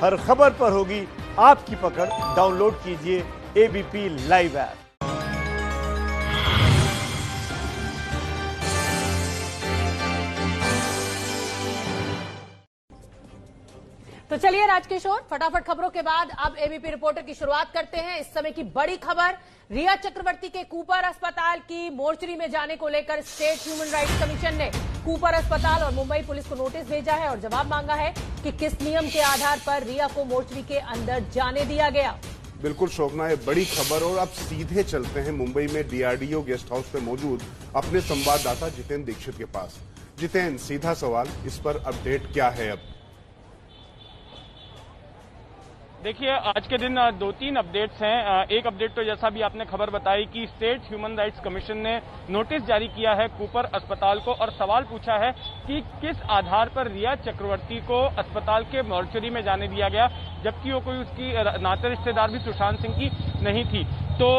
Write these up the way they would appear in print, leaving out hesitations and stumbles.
हर खबर पर होगी आपकी पकड़। डाउनलोड कीजिए एबीपी लाइव ऐप। तो चलिए राजकिशोर, फटाफट खबरों के बाद अब एबीपी रिपोर्टर की शुरुआत करते हैं। इस समय की बड़ी खबर, रिया चक्रवर्ती के कूपर अस्पताल की मोर्चरी में जाने को लेकर स्टेट ह्यूमन राइट्स कमीशन ने कूपर अस्पताल और मुंबई पुलिस को नोटिस भेजा है और जवाब मांगा है कि किस नियम के आधार पर रिया को मोर्चरी के अंदर जाने दिया गया। बिल्कुल शोभना, है बड़ी खबर। और अब सीधे चलते हैं मुंबई में डीआरडीओ गेस्ट हाउस पे मौजूद अपने संवाददाता जितेंद्र दीक्षित के पास। जितेंद्र, सीधा सवाल, इस पर अपडेट क्या है अब? देखिए, आज के दिन दो तीन अपडेट्स हैं। एक अपडेट तो जैसा भी आपने खबर बताई कि स्टेट ह्यूमन राइट्स कमीशन ने नोटिस जारी किया है कूपर अस्पताल को और सवाल पूछा है कि किस आधार पर रिया चक्रवर्ती को अस्पताल के मॉर्चरी में जाने दिया गया, जबकि वो कोई उसकी नाते रिश्तेदार भी सुशांत सिंह की नहीं थी। तो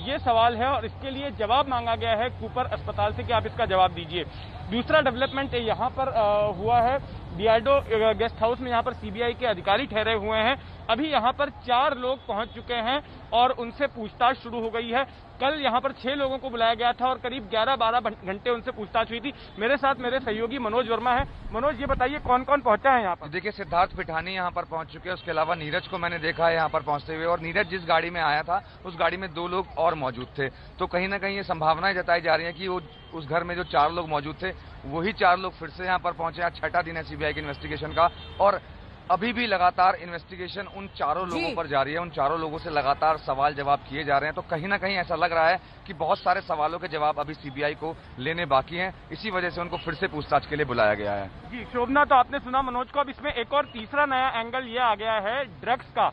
ये सवाल है और इसके लिए जवाब मांगा गया है कूपर अस्पताल से कि आप इसका जवाब दीजिए। दूसरा डेवलपमेंट यहाँ पर हुआ है, डीआरडीओ गेस्ट हाउस में यहाँ पर सीबीआई के अधिकारी ठहरे हुए हैं। अभी यहाँ पर 4 लोग पहुंच चुके हैं और उनसे पूछताछ शुरू हो गई है। कल यहाँ पर 6 लोगों को बुलाया गया था और करीब 11-12 घंटे उनसे पूछताछ हुई थी। मेरे साथ मेरे सहयोगी मनोज वर्मा है। मनोज, ये बताइए कौन कौन पहुंचा है यहाँ पर? देखिए, सिद्धार्थ पिठानी यहाँ पर पहुंच चुके हैं, उसके अलावा नीरज को मैंने देखा है यहाँ पर पहुंचते हुए, और नीरज जिस गाड़ी में आया था उस गाड़ी में 2 लोग और मौजूद थे। तो कहीं ना कहीं ये संभावनाएं जताई जा रही है कि वो उस घर में जो 4 लोग मौजूद थे वही 4 लोग फिर से यहाँ पर पहुंचे। आज 6ठा दिन है सीबीआई के इन्वेस्टिगेशन का और अभी भी लगातार इन्वेस्टिगेशन उन 4 लोगों पर जारी है। उन 4 लोगों से लगातार सवाल जवाब किए जा रहे हैं। तो कहीं ना कहीं ऐसा लग रहा है कि बहुत सारे सवालों के जवाब अभी सीबीआई को लेने बाकी हैं। इसी वजह से उनको फिर से पूछताछ के लिए बुलाया गया है। जी शोभना, तो आपने सुना मनोज को। अब इसमें एक और तीसरा नया एंगल ये आ गया है ड्रग्स का,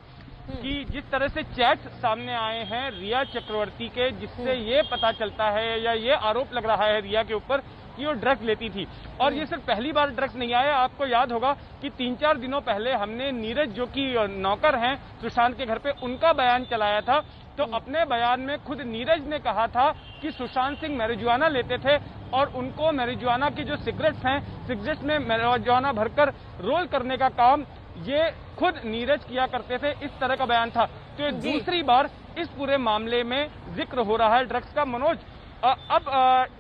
कि जिस तरह से चैट सामने आए हैं रिया चक्रवर्ती के, जिससे ये पता चलता है या ये आरोप लग रहा है रिया के ऊपर कि वो ड्रग्स लेती थी। और ये सिर्फ पहली बार ड्रग्स नहीं आया। आपको याद होगा कि 3-4 दिनों पहले हमने नीरज, जो कि नौकर हैं सुशांत के घर पे, उनका बयान चलाया था। तो अपने बयान में खुद नीरज ने कहा था कि सुशांत सिंह मैरिजुआना लेते थे और उनको मैरिजुआना की जो सिगरेट्स हैं, सिगरेट्स में मैरिजुआना भरकर रोल करने का काम ये खुद नीरज किया करते थे। इस तरह का बयान था। तो ये दूसरी बार इस पूरे मामले में जिक्र हो रहा है ड्रग्स का। मनोज, अब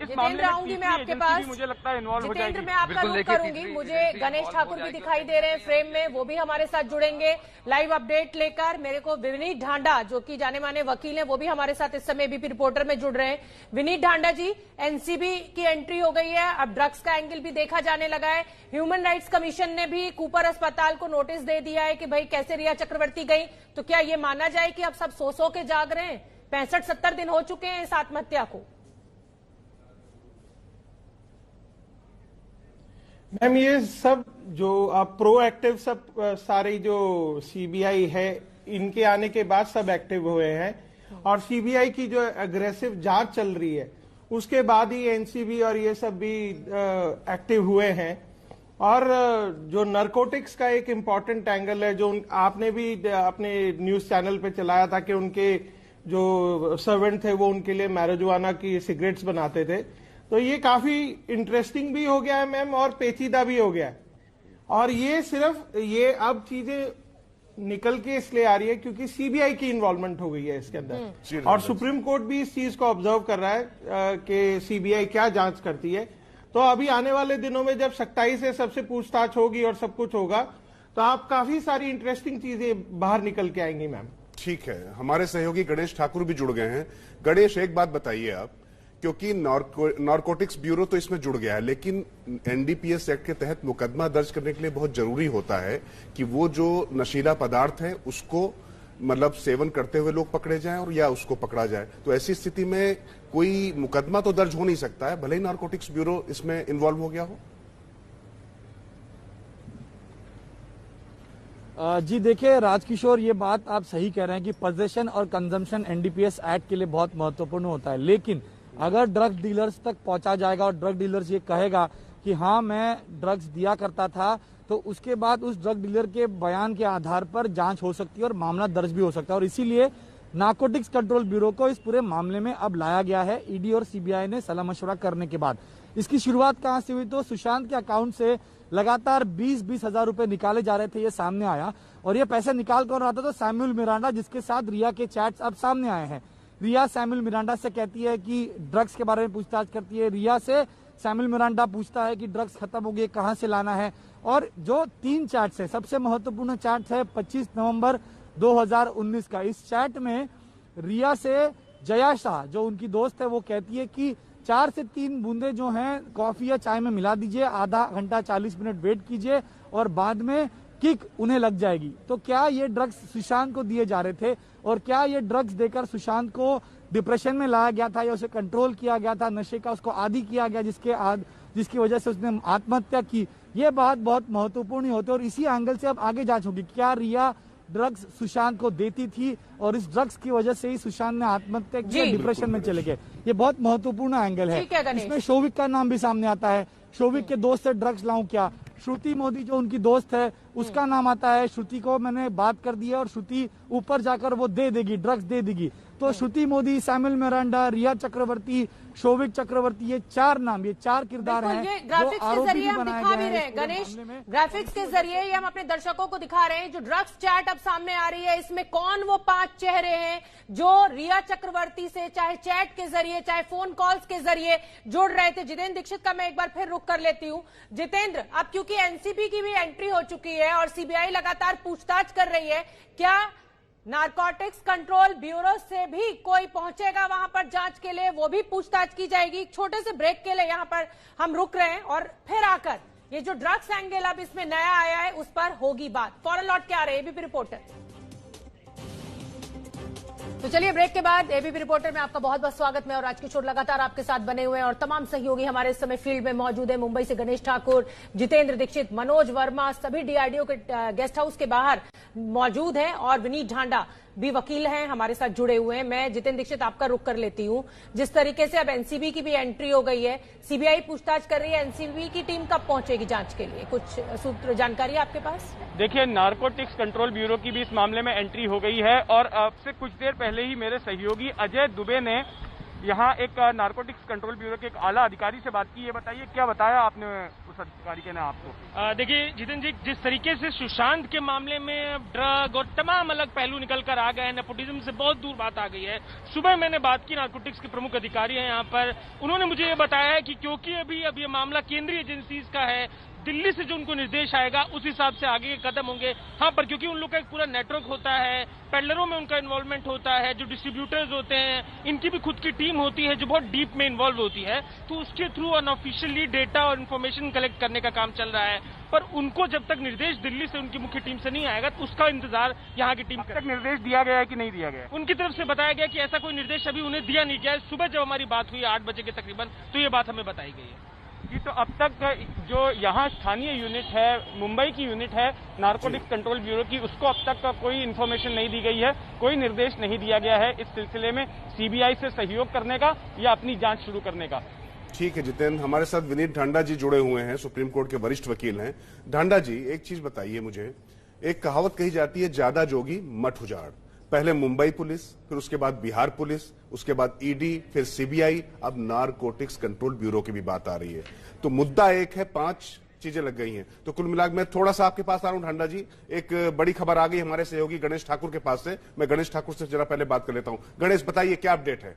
इस मामले में आऊंगी मैं आपके पास, मुझे लगता है इन्वॉल्व हो जाएगी। मैं आपका रुख करूंगी। मुझे गणेश ठाकुर भी दिखाई दे रहे हैं फ्रेम में, वो भी हमारे साथ जुड़ेंगे लाइव अपडेट लेकर। मेरे को विनीत ढांडा, जो कि जाने माने वकील हैं, वो भी हमारे साथ इस समय एबीपी रिपोर्टर में जुड़ रहे हैं। विनीत ढांडा जी, एनसीबी की एंट्री हो गई है, अब ड्रग्स का एंगल भी देखा जाने लगा है। ह्यूमन राइट्स कमीशन ने भी कूपर अस्पताल को नोटिस दे दिया है कि भाई कैसे रिया चक्रवर्ती गई। तो क्या ये माना जाए कि अब सब सो के जाग रहे हैं? 65-70 दिन हो चुके हैं इस आत्महत्या को। मैम, ये सब जो आप प्रोएक्टिव सब सारे जो सीबीआई है, इनके आने के बाद सब एक्टिव हुए हैं और सीबीआई की जो एग्रेसिव जांच चल रही है उसके बाद ही एनसीबी और ये सब भी एक्टिव हुए हैं। और जो नारकोटिक्स का एक इम्पॉर्टेंट एंगल है, जो आपने भी अपने न्यूज चैनल पे चलाया था कि उनके जो सर्वेंट थे वो उनके लिए मैरिजुआना की सिगरेट्स बनाते थे। तो ये काफी इंटरेस्टिंग भी हो गया है मैम और पेचीदा भी हो गया है। और ये सिर्फ ये अब चीजें निकल के इसलिए आ रही है क्योंकि सीबीआई की इन्वॉल्वमेंट हो गई है इसके अंदर और सुप्रीम कोर्ट भी इस चीज को ऑब्जर्व कर रहा है कि सीबीआई क्या जांच करती है। तो अभी आने वाले दिनों में जब सख्ताई से सबसे पूछताछ होगी और सब कुछ होगा तो आप काफी सारी इंटरेस्टिंग चीजें बाहर निकल के आएंगी मैम। ठीक है, हमारे सहयोगी गणेश ठाकुर भी जुड़ गए हैं। गणेश, एक बात बताइए आप, क्योंकि नारकोटिक्स ब्यूरो तो इसमें जुड़ गया है, लेकिन एनडीपीएस एक्ट के तहत मुकदमा दर्ज करने के लिए बहुत जरूरी होता है कि वो जो नशीला पदार्थ है उसको मतलब सेवन करते हुए लोग पकड़े जाएं और या उसको पकड़ा जाए। तो ऐसी स्थिति में कोई मुकदमा तो दर्ज हो नहीं सकता है, भले ही नारकोटिक्स ब्यूरो इसमें इन्वॉल्व हो गया हो। जी देखिए राजकिशोर, ये बात आप सही कह रहे हैं कि पोजेशन और कंजम्पशन एनडीपीएस एक्ट के लिए बहुत महत्वपूर्ण होता है। लेकिन अगर ड्रग डीलर्स तक पहुंचा जाएगा और ड्रग डीलर्स ये कहेगा कि हाँ मैं ड्रग्स दिया करता था, तो उसके बाद उस ड्रग डीलर के बयान के आधार पर जांच हो सकती है और मामला दर्ज भी हो सकता है। और इसीलिए नारकोटिक्स कंट्रोल ब्यूरो को इस पूरे मामले में अब लाया गया है ईडी और सीबीआई ने सलाह मशवरा करने के बाद। इसकी शुरुआत कहां से हुई? तो सुशांत के अकाउंट से लगातार 20-20 हजार रुपए निकाले जा रहे थे, ये सामने आया। और ये पैसे निकाल कर रहा था तो सैमुअल मिरांडा, जिसके साथ रिया के चैट्स अब सामने आए हैं। रिया सैमुअल मिरांडा से कहती है कि ड्रग्स के बारे में पूछताछ करती है। रिया से सैमुअल मिरांडा पूछता है कि ड्रग्स खत्म हो गए, कहां से लाना है। और जो 3 चैट्स है, सबसे महत्वपूर्ण चैट है 25 नवंबर 2019 का। इस चैट में रिया से जया शाह, जो उनकी दोस्त है, वो कहती है कि 4 से 3 बूंदे जो हैं कॉफी या चाय में मिला दीजिए, आधा घंटा 40 मिनट वेट कीजिए और बाद में किक उन्हें लग जाएगी। तो क्या ये ड्रग्स सुशांत को दिए जा रहे थे और क्या ये ड्रग्स देकर सुशांत को डिप्रेशन में लाया गया था या उसे कंट्रोल किया गया था, नशे का उसको आदी किया गया जिसकी वजह से उसने आत्महत्या की? ये बात बहुत महत्वपूर्ण होती है और इसी एंगल से अब आगे जांच होगी। क्या रिया ड्रग्स सुशांत को देती थी और इस ड्रग्स की वजह से ही सुशांत ने आत्महत्या की, डिप्रेशन में चले गए? ये बहुत महत्वपूर्ण एंगल है। इसमें शोविक का नाम भी सामने आता है। शोविक के दोस्त से ड्रग्स लाऊं क्या? श्रुति मोदी जो उनकी दोस्त है, उसका नाम आता है। श्रुति को मैंने बात कर दी है और श्रुति ऊपर जाकर वो दे देगी, ड्रग्स दे देगी। तो श्रुति मोदी, सैमुअल मिरांडा, रिया चक्रवर्ती, शोविक चक्रवर्ती, ये 4 नाम, ये 4 किरदार हैं। ये ग्राफिक्स के जरिए हम दिखा भी रहे हैं गणेश, ग्राफिक्स के जरिए ये हम अपने दर्शकों को दिखा रहे हैं। जो ड्रग्स चैट अब सामने आ रही है, इसमें कौन वो 5 चेहरे हैं जो रिया चक्रवर्ती से चाहे चैट के जरिए चाहे फोन कॉल्स के जरिए जुड़ रहे थे। जितेंद्र दीक्षित का मैं एक बार फिर रुक कर लेती हूँ। जितेंद्र, अब क्योंकि एनसीबी की भी एंट्री हो चुकी है और सीबीआई लगातार पूछताछ कर रही है, क्या नारकोटिक्स कंट्रोल ब्यूरो से भी कोई पहुंचेगा वहां पर जांच के लिए? वो भी पूछताछ की जाएगी। एक छोटे से ब्रेक के लिए यहां पर हम रुक रहे हैं और फिर आकर ये जो ड्रग्स एंगल अब इसमें नया आया है उस पर होगी बात। फौरन लौट के आ रहे हैं एबीपी रिपोर्टर। तो चलिए, ब्रेक के बाद एबीपी रिपोर्टर में आपका बहुत बहुत स्वागत। मैं और राजकिशोर लगातार आपके साथ बने हुए हैं और तमाम सहयोगी हमारे इस समय फील्ड में मौजूद है। मुंबई से गणेश ठाकुर, जितेंद्र दीक्षित, मनोज वर्मा सभी डीआरडीओ के गेस्ट हाउस के बाहर मौजूद हैं और विनीत ढांडा भी वकील हैं, हमारे साथ जुड़े हुए हैं। मैं जितेंद्र दीक्षित आपका रुख कर लेती हूं। जिस तरीके से अब एनसीबी की भी एंट्री हो गई है, सीबीआई पूछताछ कर रही है, एनसीबी की टीम कब पहुंचेगी जांच के लिए? कुछ सूत्र जानकारी आपके पास? देखिए, नारकोटिक्स कंट्रोल ब्यूरो की भी इस मामले में एंट्री हो गई है और अब से कुछ देर पहले ही मेरे सहयोगी अजय दुबे ने यहाँ एक नारकोटिक्स कंट्रोल ब्यूरो के एक आला अधिकारी से बात की। ये बताइए, क्या बताया आपने उस अधिकारी के ने आपको? देखिए जितेंद्र जी, जिस तरीके से सुशांत के मामले में ड्रग और तमाम अलग पहलू निकल कर आ गए हैं, नेपोटिज्म से बहुत दूर बात आ गई है। सुबह मैंने बात की, नारकोटिक्स के प्रमुख अधिकारी हैं यहाँ पर, उन्होंने मुझे ये बताया है कि क्योंकि अब ये मामला केंद्रीय एजेंसीज का है, दिल्ली से जो उनको निर्देश आएगा उस हिसाब से आगे के कदम होंगे। हाँ, पर क्योंकि उन लोग का एक पूरा नेटवर्क होता है, पेडलरों में उनका इन्वॉल्वमेंट होता है, जो डिस्ट्रीब्यूटर्स होते हैं इनकी भी खुद की टीम होती है जो बहुत डीप में इन्वॉल्व होती है, तो उसके थ्रू अनऑफिशियली डेटा और इन्फॉर्मेशन कलेक्ट करने का काम चल रहा है। पर उनको जब तक निर्देश दिल्ली से उनकी मुख्य टीम से नहीं आएगा तो उसका इंतजार यहाँ की टीम तक निर्देश दिया गया है कि नहीं दिया गया? उनकी तरफ से बताया गया कि ऐसा कोई निर्देश अभी उन्हें दिया नहीं गया है। सुबह जब हमारी बात हुई 8 बजे के तकरीबन, तो ये बात हमें बताई गई है। जी, तो अब तक जो यहाँ स्थानीय यूनिट है, मुंबई की यूनिट है नारकोटिक्स कंट्रोल ब्यूरो की, उसको अब तक कोई इन्फॉर्मेशन नहीं दी गई है, कोई निर्देश नहीं दिया गया है इस सिलसिले में सीबीआई से सहयोग करने का या अपनी जांच शुरू करने का। ठीक है जितेंद्र, हमारे साथ विनीत ढांडा जी जुड़े हुए हैं, सुप्रीम कोर्ट के वरिष्ठ वकील हैं। ढांडा जी, एक चीज बताइए मुझे, एक कहावत कही जाती है, ज्यादा जोगी मठ उजाड़। पहले मुंबई पुलिस, फिर उसके बाद बिहार पुलिस, उसके बाद ईडी, फिर सीबीआई, अब नारकोटिक्स कंट्रोल ब्यूरो की भी बात आ रही है। तो मुद्दा एक है, 5 चीजें लग गई हैं। तो कुल मिलाकर मैं थोड़ा सा आपके पास आ रहा हूं ढांडा जी, एक बड़ी खबर आ गई हमारे सहयोगी गणेश ठाकुर के पास से। मैं गणेश ठाकुर से जरा पहले बात कर लेता हूं। गणेश, बताइए क्या अपडेट है?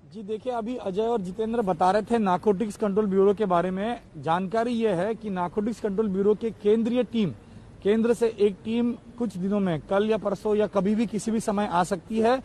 जी देखिए, अभी अजय और जितेंद्र बता रहे थे नारकोटिक्स कंट्रोल ब्यूरो के बारे में। जानकारी यह है कि नारकोटिक्स कंट्रोल ब्यूरो की केंद्रीय टीम, केंद्र से एक टीम कुछ दिनों में, कल या परसों या कभी भी किसी भी समय आ सकती है।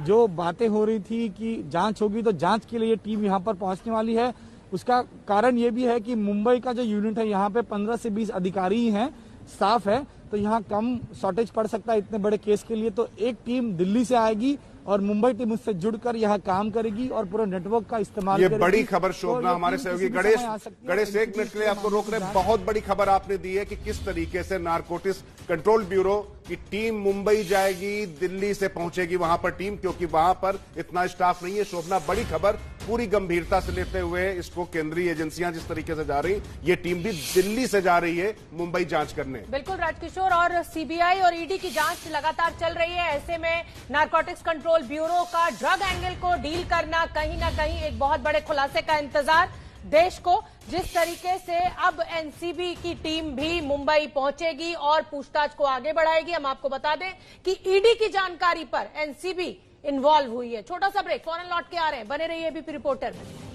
जो बातें हो रही थी कि जांच होगी, तो जांच के लिए ये टीम यहां पर पहुंचने वाली है। उसका कारण ये भी है कि मुंबई का जो यूनिट है, यहाँ पे 15 से 20 अधिकारी ही हैं, स्टाफ है, तो यहाँ कम शॉर्टेज पड़ सकता है इतने बड़े केस के लिए। तो एक टीम दिल्ली से आएगी और मुंबई टीम उससे जुड़कर यहाँ काम करेगी और पूरे नेटवर्क का इस्तेमाल ये करेगी। बड़ी खबर शोभना, तो हमारे सहयोगी गणेश 1 मिनट के लिए आपको रोक रहे हैं। बहुत बड़ी खबर आपने दी है कि किस तरीके से नारकोटिक्स कंट्रोल ब्यूरो की टीम मुंबई जाएगी, दिल्ली से पहुंचेगी वहां पर टीम, क्योंकि वहां पर इतना स्टाफ नहीं है। शोभना, बड़ी खबर, पूरी गंभीरता से लेते हुए इसको केंद्रीय एजेंसियां जिस तरीके से जा रही, ये टीम भी दिल्ली से जा रही है मुंबई जांच करने। बिल्कुल राजकिशोर, और सीबीआई और ईडी की जांच लगातार चल रही है। ऐसे में नारकोटिक्स कंट्रोल ब्यूरो का ड्रग एंगल को डील करना, कहीं ना कहीं एक बहुत बड़े खुलासे का इंतजार देश को। जिस तरीके से अब एनसीबी की टीम भी मुंबई पहुंचेगी और पूछताछ को आगे बढ़ाएगी। हम आपको बता दें कि ईडी की जानकारी पर एनसीबी इन्वॉल्व हुई है। छोटा सा ब्रेक, फौरन लौट के आ रहे हैं, बने रहिए एबीपी रिपोर्टर में।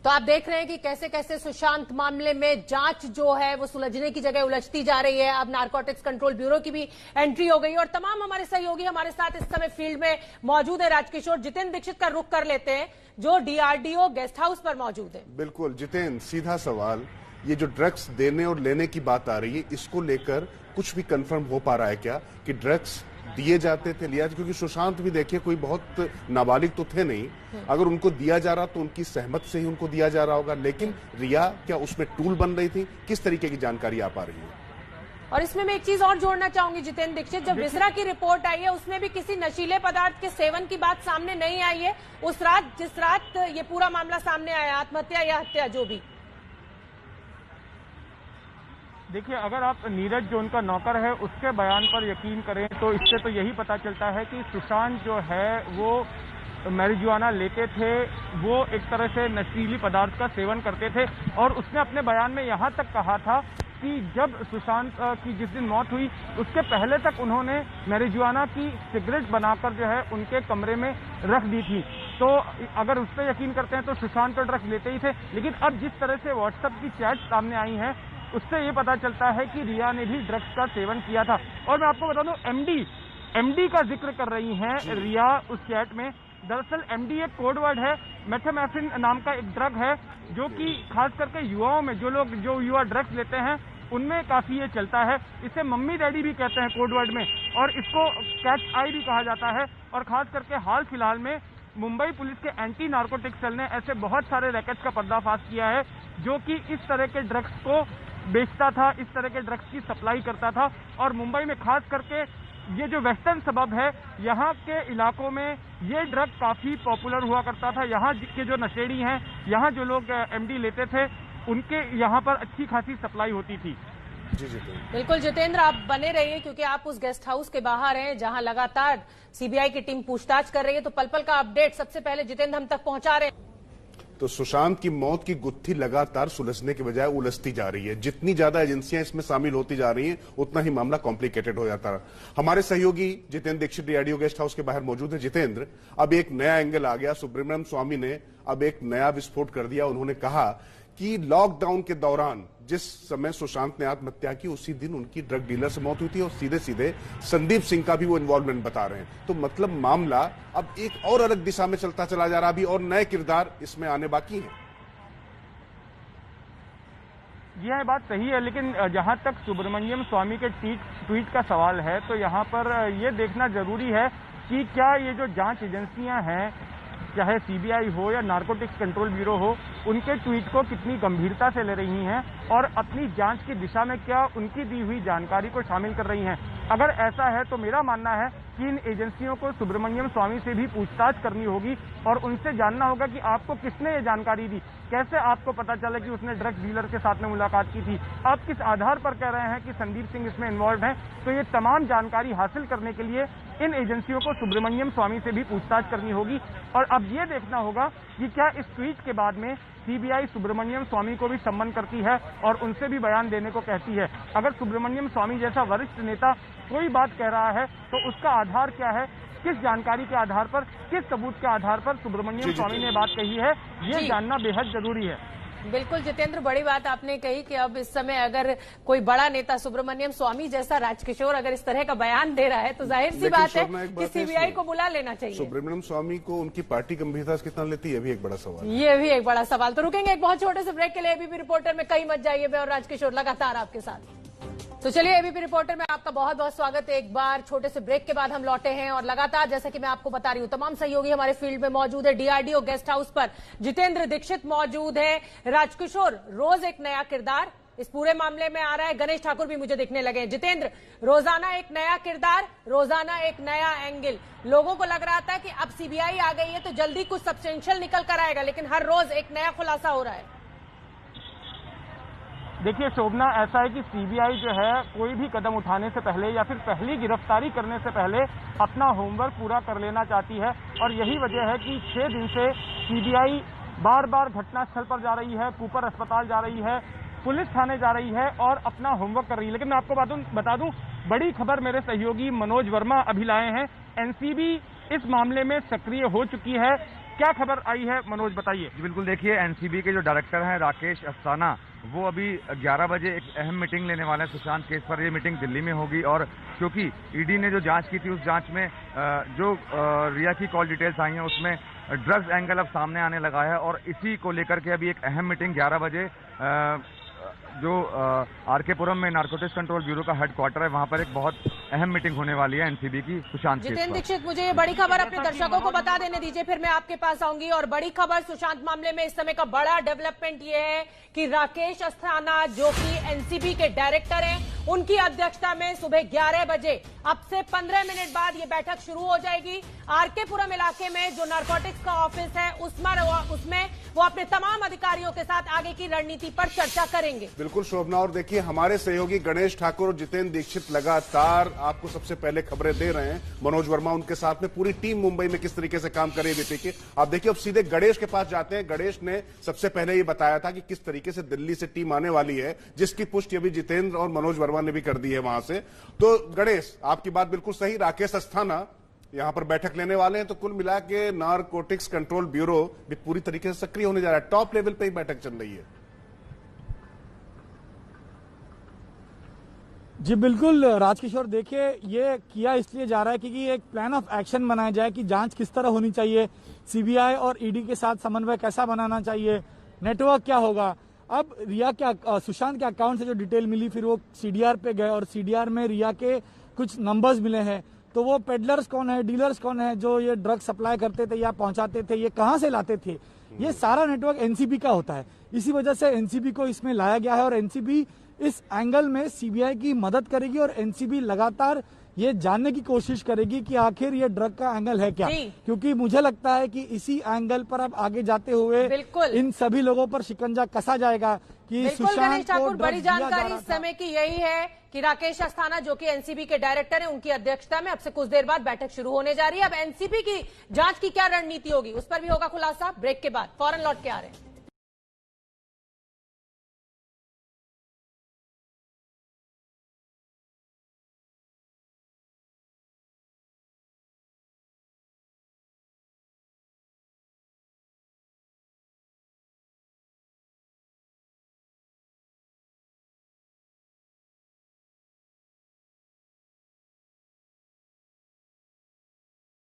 तो आप देख रहे हैं कि कैसे कैसे सुशांत मामले में जांच जो है वो सुलझने की जगह उलझती जा रही है। अब नारकोटिक्स कंट्रोल ब्यूरो की भी एंट्री हो गई और तमाम हमारे सहयोगी हमारे साथ इस समय फील्ड में मौजूद है। राजकिशोर, जितेंद्र दीक्षित का रुख कर लेते हैं जो डीआरडीओ गेस्ट हाउस पर मौजूद है। बिल्कुल जितेंद्र, सीधा सवाल, ये जो ड्रग्स देने और लेने की बात आ रही है, इसको लेकर कुछ भी कंफर्म हो पा रहा है क्या कि ड्रग्स दिए जाते थे, लिया? क्योंकि सुशांत भी देखिए कोई बहुत नाबालिग तो थे नहीं, अगर उनको दिया जा रहा तो उनकी सहमत से ही उनको दिया जा रहा होगा, लेकिन रिया क्या उसमें टूल बन रही थी? किस तरीके की जानकारी आ पा रही है? और इसमें मैं एक चीज और जोड़ना चाहूंगी जितेंद्र दीक्षित, जब विसरा की रिपोर्ट आई है उसमें भी किसी नशीले पदार्थ के सेवन की बात सामने नहीं आई है उस रात, जिस रात ये पूरा मामला सामने आया, आत्महत्या या हत्या जो भी। देखिए, अगर आप नीरज जो उनका नौकर है उसके बयान पर यकीन करें तो इससे तो यही पता चलता है कि सुशांत जो है वो मैरिजुआना लेते थे, वो एक तरह से नशीली पदार्थ का सेवन करते थे। और उसने अपने बयान में यहाँ तक कहा था कि जब सुशांत की जिस दिन मौत हुई उसके पहले तक उन्होंने मैरिजुआना की सिगरेट बनाकर जो है उनके कमरे में रख दी थी। तो अगर उस पर यकीन करते हैं तो सुशांत तो ड्रग्स लेते ही थे, लेकिन अब जिस तरह से व्हाट्सएप की चैट सामने आई है उससे ये पता चलता है कि रिया ने भी ड्रग्स का सेवन किया था। और मैं आपको बता दूं, एमडी का जिक्र कर रही हैं रिया उस चैट में। दरअसल एमडी एक कोड वर्ड है, मेथाम्फेटामिन नाम का एक ड्रग है जो कि खास करके युवाओं में जो युवा ड्रग्स लेते हैं उनमें काफी ये चलता है। इसे मम्मी डैडी भी कहते हैं कोड वर्ड में, और इसको कैच आई भी कहा जाता है। और खास करके हाल फिलहाल में मुंबई पुलिस के एंटी नार्कोटिक्स सेल ने ऐसे बहुत सारे रैकेट्स का पर्दाफाश किया है जो कि इस तरह के ड्रग्स को बेचता था, इस तरह के ड्रग्स की सप्लाई करता था। और मुंबई में खास करके ये जो वेस्टर्न सबब है, यहाँ के इलाकों में ये ड्रग काफी पॉपुलर हुआ करता था। यहाँ के जो नशेड़ी हैं, यहाँ जो लोग एमडी लेते थे, उनके यहाँ पर अच्छी खासी सप्लाई होती थी। जी बिल्कुल जितेंद्र, आप बने रहिए क्योंकि आप उस गेस्ट हाउस के बाहर हैं जहां लगातार सीबीआई की टीम पूछताछ कर रही है। तो पल पल का अपडेट सबसे पहले जितेंद्र हम तक पहुंचा रहे हैं। तो सुशांत की मौत की गुत्थी लगातार सुलझने के बजाय उलझती जा रही है। जितनी ज्यादा एजेंसियां इसमें शामिल होती जा रही हैं उतना ही मामला कॉम्प्लिकेटेड हो जाता है। हमारे सहयोगी Jitendra Dikshit DRDO guest house के बाहर मौजूद है। जितेंद्र, अब एक नया एंगल आ गया। सुब्रमण्यम स्वामी ने अब एक नया विस्फोट कर दिया। उन्होंने कहा कि लॉकडाउन के दौरान जिस समय सुशांत ने आत्महत्या की उसी दिन उनकी ड्रग डीलर से मौत हुई थी और सीधे सीधे संदीप सिंह का भी वो इन्वॉल्वमेंट बता रहे हैं। तो मतलब मामला अब एक और अलग दिशा में चलता चला जा रहा, अभी और नए किरदार इसमें आने बाकी हैं। यह बात सही है, लेकिन जहां तक सुब्रमण्यम स्वामी के ट्वीट का सवाल है तो यहां पर यह देखना जरूरी है कि क्या ये जो जांच एजेंसियां हैं, चाहे सीबीआई हो या नारकोटिक्स कंट्रोल ब्यूरो हो, उनके ट्वीट को कितनी गंभीरता से ले रही हैं और अपनी जांच की दिशा में क्या उनकी दी हुई जानकारी को शामिल कर रही हैं। अगर ऐसा है तो मेरा मानना है कि इन एजेंसियों को सुब्रमण्यम स्वामी से भी पूछताछ करनी होगी और उनसे जानना होगा कि आपको किसने ये जानकारी दी, कैसे आपको पता चला कि उसने ड्रग डीलर के साथ में मुलाकात की थी, आप किस आधार पर कह रहे हैं कि संदीप सिंह इसमें इन्वॉल्व हैं। तो ये तमाम जानकारी हासिल करने के लिए इन एजेंसियों को सुब्रमण्यम स्वामी से भी पूछताछ करनी होगी। और अब ये देखना होगा कि क्या इस ट्वीट के बाद में सीबीआई सुब्रमण्यम स्वामी को भी सम्मन करती है और उनसे भी बयान देने को कहती है। अगर सुब्रमण्यम स्वामी जैसा वरिष्ठ नेता कोई बात कह रहा है तो उसका आधार क्या है, किस जानकारी के आधार पर, किस सबूत के आधार पर सुब्रमण्यम स्वामी ने बात कही है, ये जानना बेहद जरूरी है। बिल्कुल जितेंद्र, बड़ी बात आपने कही कि अब इस समय अगर कोई बड़ा नेता सुब्रमण्यम स्वामी जैसा राजकिशोर अगर इस तरह का बयान दे रहा है तो जाहिर सी बात है कि सीबीआई को बुला लेना चाहिए। सुब्रमण्यम स्वामी को उनकी पार्टी गंभीरता से कितना लेती है, ये भी एक बड़ा सवाल। ये भी एक बड़ा सवाल। तो रुकेंगे एक बहुत छोटे से ब्रेक के लिए। एबीपी रिपोर्टर में कहीं मत जाइए, मैं और राजकिशोर लगातार आपके साथ। तो चलिए, एबीपी रिपोर्टर में आपका बहुत बहुत स्वागत है। एक बार छोटे से ब्रेक के बाद हम लौटे हैं और लगातार जैसा कि मैं आपको बता रही हूं तमाम सहयोगी हमारे फील्ड में मौजूद है। डीआरडीओ गेस्ट हाउस पर जितेंद्र दीक्षित मौजूद है। राजकिशोर, रोज एक नया किरदार इस पूरे मामले में आ रहा है। गणेश ठाकुर भी मुझे दिखने लगे। जितेंद्र, रोजाना एक नया किरदार, रोजाना एक नया एंगल। लोगों को लग रहा था कि अब सीबीआई आ गई है तो जल्दी कुछ सब्सटेंशियल निकल कर आएगा, लेकिन हर रोज एक नया खुलासा हो रहा है। देखिए शोभना, ऐसा है कि सीबीआई जो है कोई भी कदम उठाने से पहले या फिर पहली गिरफ्तारी करने से पहले अपना होमवर्क पूरा कर लेना चाहती है। और यही वजह है कि 6 दिन से सीबीआई बार बार घटनास्थल पर जा रही है, कूपर अस्पताल जा रही है, पुलिस थाने जा रही है और अपना होमवर्क कर रही है। लेकिन मैं आपको बता दूं, बड़ी खबर मेरे सहयोगी मनोज वर्मा अभी लाए हैं। एनसीबी इस मामले में सक्रिय हो चुकी है। क्या खबर आई है मनोज, बताइए। जी बिल्कुल, देखिए एनसीबी के जो डायरेक्टर हैं राकेश अस्थाना, वो अभी 11 बजे एक अहम मीटिंग लेने वाले हैं सुशांत केस पर। ये मीटिंग दिल्ली में होगी और क्योंकि ईडी ने जो जांच की थी उस जांच में जो रिया की कॉल डिटेल्स आई हैं उसमें ड्रग्स एंगल अब सामने आने लगा है और इसी को लेकर के अभी एक अहम मीटिंग 11 बजे जो आरके पुरम में नारकोटिक्स कंट्रोल ब्यूरो का हेडक्वार्टर है वहां पर एक बहुत अहम मीटिंग होने वाली है एनसीबी की सुशांत केस पर। जितेंद्र दीक्षित, मुझे ये बड़ी खबर अपने दर्शकों को बता देने दीजिए, फिर मैं आपके पास आऊंगी। और बड़ी खबर सुशांत मामले में इस समय का बड़ा डेवलपमेंट ये है कि राकेश अस्थाना जो कि एनसीबी के डायरेक्टर हैं, उनकी अध्यक्षता में सुबह 11 बजे अब से 15 मिनट बाद ये बैठक शुरू हो जाएगी। आरके पुरम इलाके में जो नारकोटिक्स का ऑफिस है उसमें वो अपने तमाम अधिकारियों के साथ आगे की रणनीति पर चर्चा करेंगे। बिल्कुल शोभना, और देखिए हमारे सहयोगी गणेश ठाकुर और जितेंद्र दीक्षित लगातार आपको सबसे पहले खबरें दे रहे हैं। मनोज वर्मा उनके साथ में, पूरी टीम मुंबई में किस तरीके से काम कर रही है बीते के। आप देखिए अब सीधे गणेश के पास जाते हैं। गणेश ने सबसे पहले ये बताया था कि किस तरीके से दिल्ली से टीम आने वाली है, जिसकी पुष्टि अभी जितेंद्र और मनोज वर्मा ने भी कर दी है वहां से। तो गणेश, आपकी बात बिल्कुल सही, राकेश अस्थाना यहां पर बैठक लेने वाले हैं। तो कुल मिला के नारकोटिक्स कंट्रोल ब्यूरो भी पूरी तरीके से सक्रिय होने जा रहा है। टॉप लेवल पे ही बैठक चल रही है। जी बिल्कुल राजकिशोर, देखिए ये किया इसलिए जा रहा है क्योंकि एक प्लान ऑफ एक्शन बनाया जाए कि जांच किस तरह होनी चाहिए, सीबीआई और ईडी के साथ समन्वय कैसा बनाना चाहिए, नेटवर्क क्या होगा। अब रिया के सुशांत के अकाउंट से जो डिटेल मिली, फिर वो सीडीआर पे गए और सीडीआर में रिया के कुछ नंबर्स मिले हैं। तो वो पेडलर्स कौन है, डीलर्स कौन है, जो ये ड्रग सप्लाई करते थे या पहुंचाते थे, ये कहां से लाते थे, ये सारा नेटवर्क एनसीबी का होता है। इसी वजह से एनसीबी को इसमें लाया गया है और एनसीबी इस एंगल में सीबीआई की मदद करेगी और एनसीबी लगातार ये जानने की कोशिश करेगी कि आखिर ये ड्रग का एंगल है क्या, क्योंकि मुझे लगता है कि इसी एंगल पर अब आगे जाते हुए इन सभी लोगों पर शिकंजा कसा जाएगा कि सुशांत को बड़ी जानकारी इस समय की यही है कि राकेश अस्थाना जो कि एनसीबी के डायरेक्टर हैं, उनकी अध्यक्षता में अब से कुछ देर बाद बैठक शुरू होने जा रही है। अब एनसीबी की जांच की क्या रणनीति होगी उस पर भी होगा खुलासा। ब्रेक के बाद फौरन लौट के आ रहे हैं।